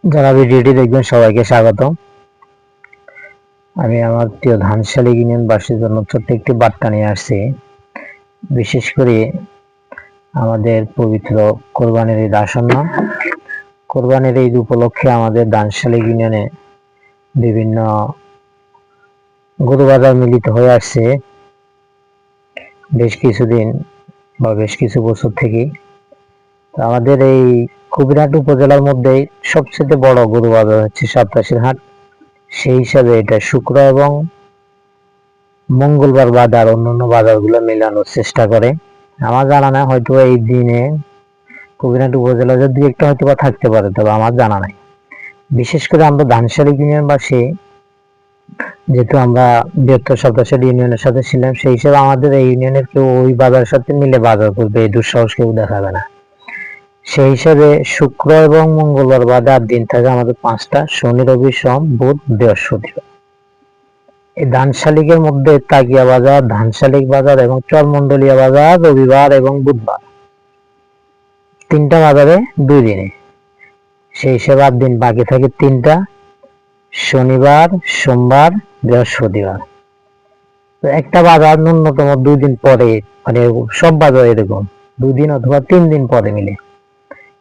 যারা ভিডিওটি দেখবেন সবাইকে স্বাগত। আমি আমার প্রিয় ধানশালী ইউনিয়নবাসীর জন্য ছোট্ট একটি বার্তা নিয়ে আসছি। বিশেষ করে আমাদের পবিত্র কোরবানির ঈদ আসন্ন। কোরবানির ঈদ উপলক্ষে আমাদের ধানশালী ইউনিয়নে বিভিন্ন গরু বাজার মিলিত হয়ে আসছে বেশ কিছুদিন বা বেশ কিছু বছর থেকে। আমাদের এই কবিরহাট উপজেলার মধ্যেই সবচেয়ে বড় গরু বাজার হচ্ছে সাপ্তাহের হাট। সেই হিসাবে এটা শুক্র এবং মঙ্গলবার বাদ আর অন্যান্য বাজারগুলো মেলানোর চেষ্টা করে। আমার জানা নাই, হয়তো এই দিনে কবিরহাট উপজেলা যদি একটা হয়তো বা থাকতে পারে, তবে আমার জানা নাই। বিশেষ করে আমরা ধানশালী ইউনিয়নবাসী, যেহেতু আমরা বৃহত্তর সাপ্তাহের ইউনিয়নের সাথে ছিলাম, সেই হিসেবে আমাদের এই ইউনিয়নের কেউ ওই বাজারের সাথে মিলে বাজার করবে এই দুঃসাহস কেউ দেখাবে না। সেই হিসাবে শুক্র এবং মঙ্গলবার বাদে আর দিন থাকে আমাদের 5টা: শনি, রবি, সোম, বুধ, বৃহস্পতিবার। এই ধানশালিকের মধ্যে তাকিয়া বাজার, ধানশালিক বাজার এবং চরমন্ডলিয়া বাজার রবিবার এবং বুধবার, 3টা বাজারে 2 দিনে। সেই হিসেবে 8 দিন বাকি থাকে 3টা: শনিবার, সোমবার, বৃহস্পতিবার। একটা বাজার ন্যূনতম 2 দিন পরে, মানে সব বাজার এরকম 2 দিন অথবা 3 দিন পরে মিলে।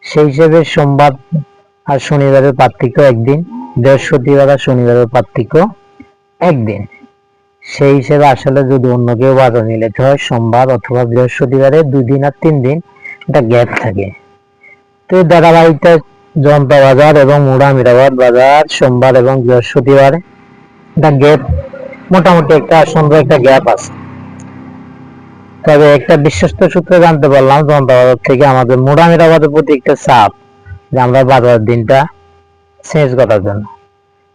সেই হিসেবে সোমবার আর শনিবারের পার্থক্য 1 দিন, বৃহস্পতিবার আর শনিবারের পার্থক্য 1 দিন। সেই হিসেবে আসলে যদি অন্য কেউ বাজার নিতে হয় সোমবার অথবা বৃহস্পতিবারে 2 দিন আর 3 দিন একটা গ্যাপ থাকে। তো দাদাবাড়িতে জনতা বাজার এবং মুড়া মিরাবাদ বাজার সোমবার এবং বৃহস্পতিবার একটা গ্যাপ, মোটামুটি একটা সুন্দর একটা গ্যাপ আছে। তবে একটা বিশ্বস্ত সূত্রে জানতে পারলাম জনতা বাজার থেকে আমাদের মুড়া মিরাবাদের প্রতি একটা চাপ, যে আমরা বাজার দিনটা চেঞ্জ করার জন্য।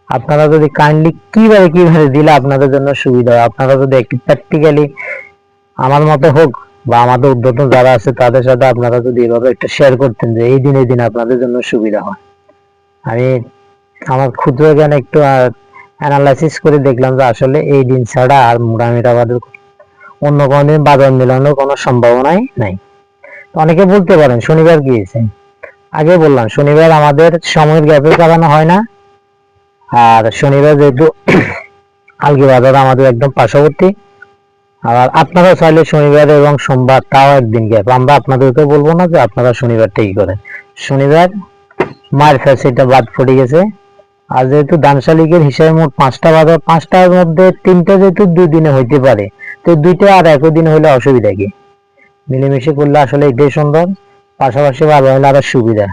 আপনারা যদি কাইন্ডলি কিভাবে দিলে আপনাদের জন্য সুবিধা হয়, আপনারা যদি একটু প্র্যাকটিক্যালি আমার মতো হোক বা আমাদের উদ্যোক্তা যারা আছে তাদের সাথে আপনারা যদি এভাবে একটু শেয়ার করতেন যে এই দিন আপনাদের জন্য সুবিধা হয়। আমি আমার ক্ষুদ্র জ্ঞানে একটু অ্যানালাইসিস করে দেখলাম যে আসলে এই দিন ছাড়া আর মুড়ামিরাবাদের অন্য কোনো দিন বাজার মেলানোর কোনো সম্ভাবনাই নাই। অনেকে বলতে পারেন শনিবার কি হয়েছে, আগে বললাম শনিবার আমাদের সময়ের গ্যাপে কাটানো হয় না। আর শনিবার যেহেতু আলগি বাজার আমাদের একদম পার্শ্ববর্তী, আর আপনারা চাইলে শনিবার এবং সোমবার তাও 1 দিন গ্যাপ, আমরা আপনাদেরকে বলবো না যে আপনারা শনিবারটাই করেন। শনিবার মার ফেসে এটা বাদ পড়ে গেছে। আর যেহেতু ধানশালিকের হিসাবে মোট 5টা বাজার, 5টার মধ্যে 3টা যেহেতু 2 দিনে হইতে পারে, তো 2টা আর একই দিন হলে অসুবিধা কি? মিলেমিশে করলে আসলে এটাই সুন্দর, পাশাপাশি বাজার হলে আরো সুবিধা।